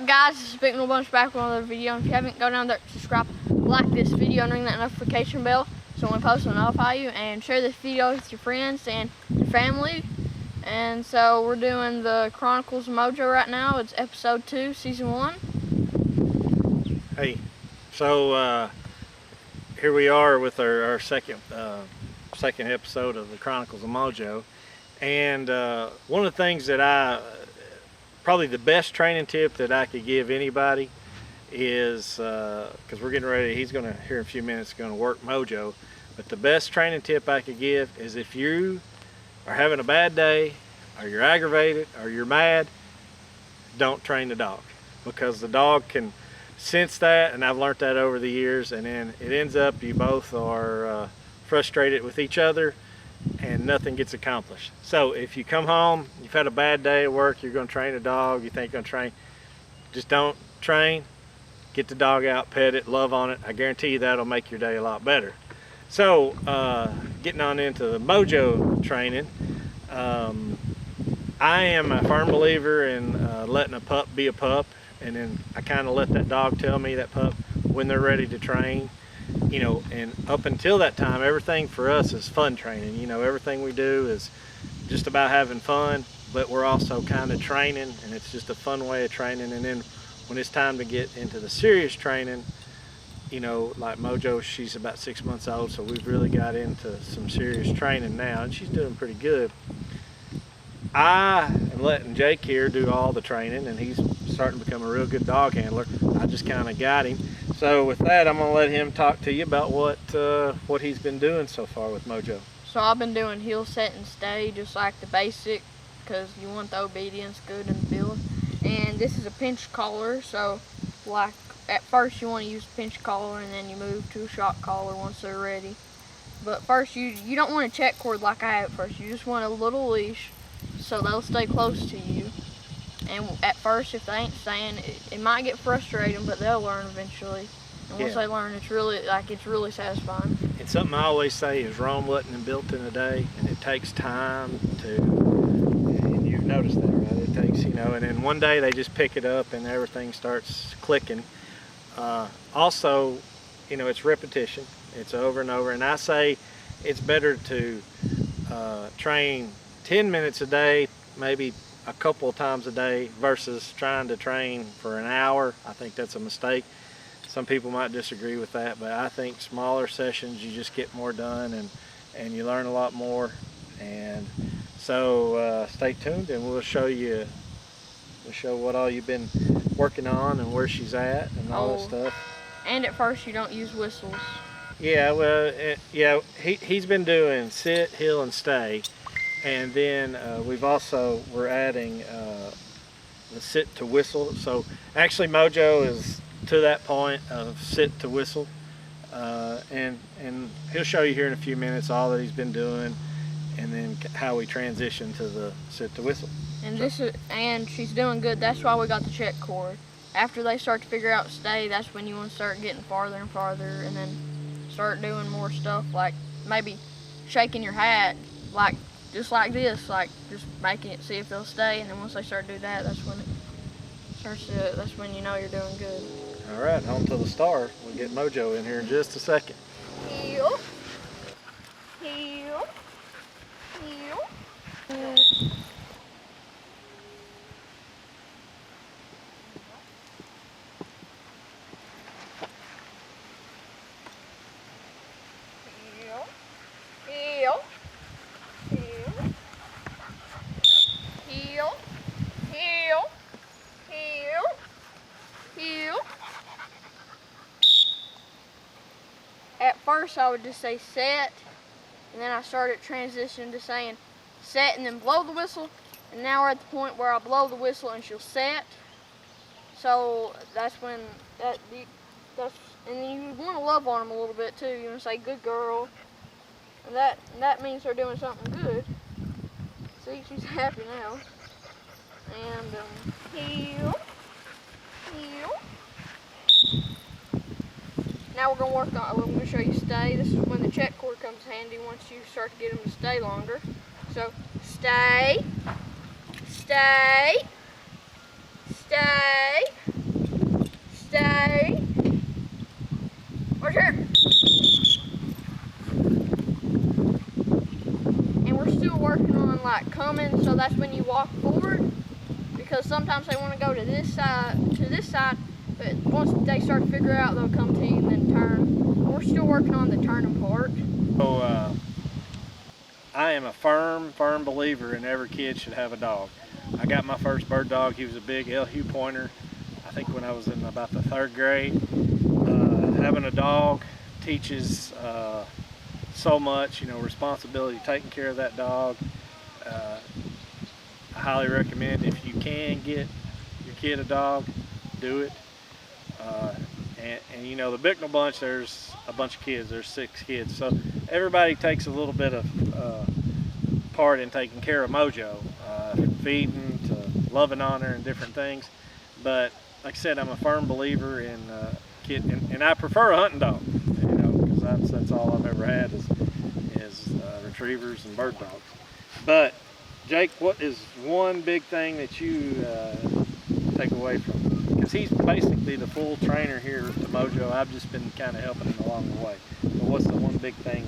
up, guys? This is Big Little Bunch back with another video. And if you haven't, go down there, subscribe, like this video, and ring that notification bell so when we post, it'll notify you. And share this video with your friends and your family. And so we're doing the Chronicles of Mojo right now. It's episode 2, season 1. Hey, so here we are with our second episode of the Chronicles of Mojo. And one of the things that probably the best training tip that I could give anybody is, because we're getting ready, he's going to, here in a few minutes, going to work Mojo. But the best training tip I could give is if you are having a bad day, or you're aggravated, or you're mad, don't train the dog. Because the dog can sense that, and I've learned that over the years, and then it ends up you both are frustrated with each other, and nothing gets accomplished. So if you come home, you've had a bad day at work, you're going to train a dog, you think you're going to train, just don't train. Get the dog out, pet it, love on it. I guarantee you that'll make your day a lot better. So getting on into the Mojo training, I am a firm believer in letting a pup be a pup, and then I kind of let that dog tell me, that pup, when they're ready to train. You know, and up until that time, everything for us is fun training. You know, everything we do is just about having fun, but we're also kind of training, and it's just a fun way of training. And then when it's time to get into the serious training, you know, like Mojo, she's about 6 months old, so we've really got into some serious training now, and she's doing pretty good. I am letting Jake here do all the training, and he's starting to become a real good dog handler. I just kind of got him. So with that, I'm gonna let him talk to you about what he's been doing so far with Mojo. So I've been doing heel, set, and stay, just like the basic, because you want the obedience good in the field. And this is a pinch collar, so like at first you want to use a pinch collar, and then you move to a shock collar once they're ready. But first you don't want a check cord like I have at first. You just want a little leash so they'll stay close to you. And at first, if they ain't staying, it might get frustrating, but they'll learn eventually. And once they learn, it's really satisfying. And something I always say is Rome wasn't built in a day, and it takes time to, and you've noticed that, right? It takes, you know, and then one day they just pick it up and everything starts clicking. Also, you know, it's repetition. It's over and over. And I say it's better to train 10 minutes a day, maybe a couple of times a day, versus trying to train for an hour. I think that's a mistake. Some people might disagree with that, but I think smaller sessions, you just get more done, and you learn a lot more. And so stay tuned, and we'll show what all you've been working on and where she's at and all that stuff. And at first you don't use whistles. Yeah, well, he's been doing sit, heel, and stay. And then we're adding the sit to whistle. So actually Mojo is to that point of sit to whistle. And he'll show you here in a few minutes all that he's been doing, and then how we transition to the sit to whistle. And she's doing good. That's why we got the check cord. After they start to figure out stay, that's when you want to start getting farther and farther, and then start doing more stuff, like maybe shaking your hat, like just like this, like just making it see if they'll stay. And then once they start to do that, that's when you know you're doing good. All right, on to the star. We'll get Mojo in here in just a second. Heel, heel, heel. Heel, heel, heel, heel, heel. At first I would just say set, and then I started transitioning to saying set and then blow the whistle, and now we're at the point where I blow the whistle and she'll set. So that's when and then you want to love on them a little bit too. You want to say good girl, and that means they're doing something good. See, she's happy now. And heel, heel. Now we're going to show you stay. This is when the check cord comes handy once you start to get them to stay longer. So stay, stay, Stay. Stay. Watch here. And we're still working on like coming, so that's when you walk forward. Because sometimes they want to go to this side, but once they start to figure out, they'll come to you and then turn. We're still working on the turning part. So I am a firm believer in every kid should have a dog. I got my first bird dog. He was a big L-Hue pointer, I think when I was in about the 3rd grade. Having a dog teaches so much, responsibility, taking care of that dog. I highly recommend, if you can get your kid a dog, do it. And the Bicknell bunch, there's a bunch of kids. There's 6 kids, so everybody takes a little bit of part in taking care of Mojo, feeding to loving on her and different things. But like I said, I'm a firm believer in kid, and I prefer a hunting dog, because that's all I've ever had is retrievers and bird dogs. But Jake, what is one big thing that you take away from him? Because he's basically the full trainer here at the Mojo. I've just been kind of helping him along the way. But what's the one big thing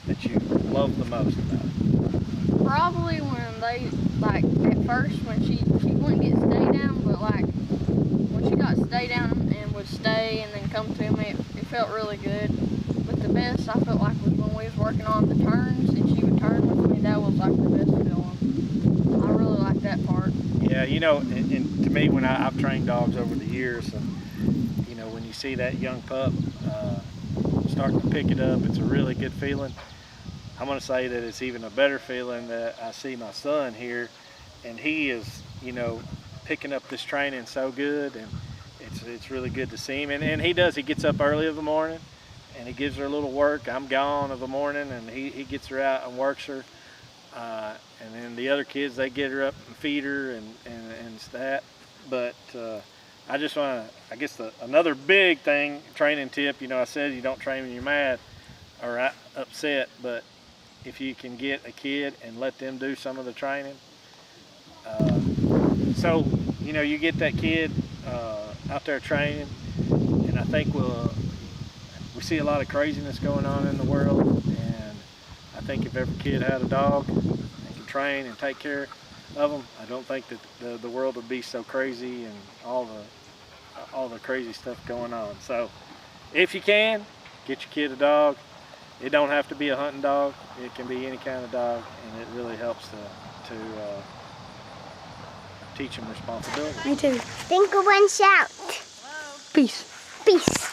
that you love the most about it? Probably when they, like, at first when she wouldn't get stay down, but like when she got stay down and would stay and then come to me, it felt really good. But the best I felt like was when we was working on the turns and she would turn with me. That was like the best feeling. I really like that part. Yeah, and to me, when I've trained dogs over the years, and when you see that young pup starting to pick it up, it's a really good feeling. I'm going to say that it's even a better feeling that I see my son here, and he is, picking up this training so good, and it's really good to see him. And he gets up early in the morning, and he gives her a little work. I'm gone of the morning, and he gets her out and works her. And then the other kids, they get her up and feed her and that. But I just want to, I guess another big thing, training tip, I said you don't train when you're mad or upset, but if you can get a kid and let them do some of the training. So, you get that kid out there training, and I think we see a lot of craziness going on in the world, and I think if every kid had a dog and could train and take care of them, I don't think that the world would be so crazy and all the crazy stuff going on. So if you can, get your kid a dog. It don't have to be a hunting dog. It can be any kind of dog, and it really helps to teach them responsibility. Me too. Think of one shout. Peace. Peace.